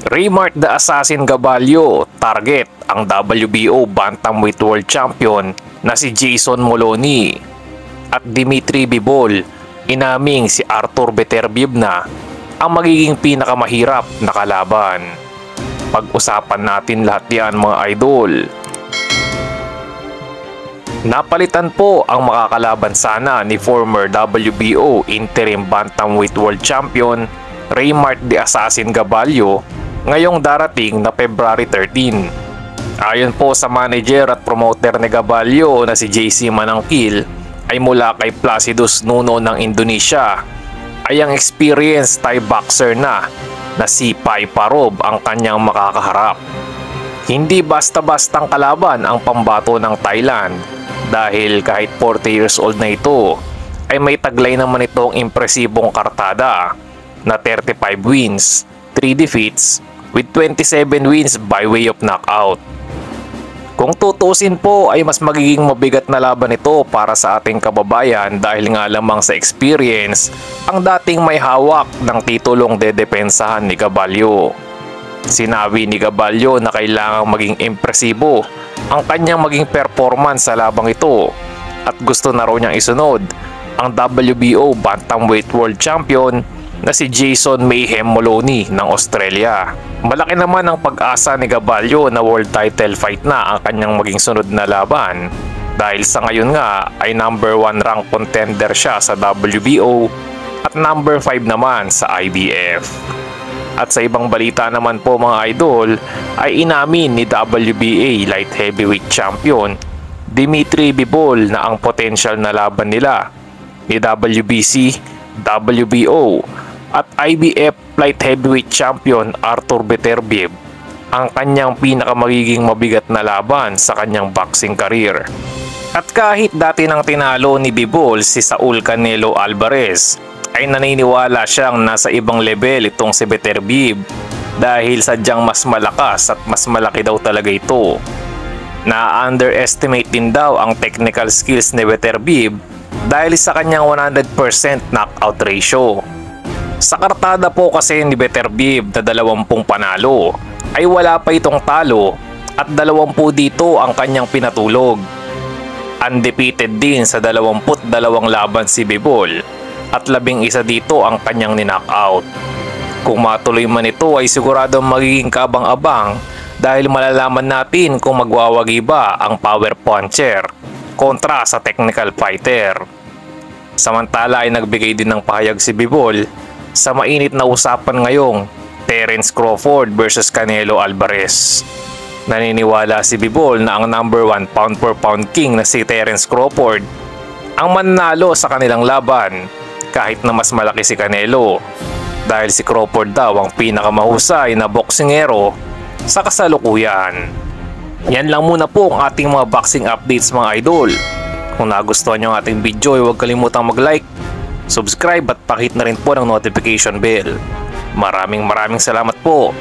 Raymart the Assassin Gabalio target ang WBO Bantamweight World Champion na si Jason Moloney. At Dimitri Bivol, inaming si Artur Beterbiev na ang magiging pinakamahirap na kalaban. Pag-usapan natin lahat yan mga idol. Napalitan po ang makakalaban sana ni former WBO Interim Bantamweight World Champion Raymart the Assassin Gabalio ngayong darating na February 13. Ayon po sa manager at promoter ni Gabalio na si JC Manangkil ay mula kay Placidus Nuno ng Indonesia ay ang experienced Thai boxer na si Pai Parob ang kanyang makakaharap. Hindi basta-bastang kalaban ang pambato ng Thailand dahil kahit 40 years old na ito ay may taglay naman itong impresibong kartada na 35 wins, 3 defeats with 27 wins by way of knockout. Kung tutusin po ay mas magiging mabigat na laban ito para sa ating kababayan dahil nga lamang sa experience ang dating may hawak ng titulong dedepensahan ni Gabalio. Sinabi ni Gabalio na kailangang maging impresibo ang kanyang maging performance sa labang ito at gusto na raw niyang isunod ang WBO Bantamweight World Champion na si Jason Mayhem Moloney ng Australia. Malaki naman ang pag-asa ni Gabalio na world title fight na ang kanyang maging sunod na laban dahil sa ngayon nga ay number 1 rank contender siya sa WBO at number 5 naman sa IBF. At sa ibang balita naman po mga idol ay inamin ni WBA Light Heavyweight Champion Dimitri Bivol na ang potential na laban nila ni WBC, WBO at IBF Light Heavyweight Champion Artur Beterbiev ang kanyang pinakamagiging mabigat na laban sa kanyang boxing career. At kahit dati nang tinalo ni Bivol si Saul Canelo Alvarez ay naniniwala siyang nasa ibang level itong si Beterbiev dahil sadyang mas malakas at mas malaki daw talaga ito. Na-underestimate din daw ang technical skills ni Beterbiev dahil sa kanyang 100% knockout ratio. Sa kartada po kasi ni Beterbiev na 20 panalo ay wala pa itong talo at 20 dito ang kanyang pinatulog. Undefeated din sa 22 laban si Bivol at 11 dito ang kanyang ninockout. Kung matuloy man ito ay siguradong magiging kabang-abang dahil malalaman natin kung magwawagi ba ang power puncher kontra sa technical fighter. Samantala ay nagbigay din ng pahayag si Bivol sa mainit na usapan ngayong Terence Crawford versus Canelo Alvarez. Naniniwala si Bivol na ang number 1 pound for pound king na si Terence Crawford ang manalo sa kanilang laban kahit na mas malaki si Canelo dahil si Crawford daw ang pinakamahusay na boksingero sa kasalukuyan. Yan lang muna po ang ating mga boxing updates mga idol. Kung nagustuhan nyo ang ating video ay huwag kalimutang mag-like, subscribe at pakihit na rin po ng notification bell. Maraming salamat po.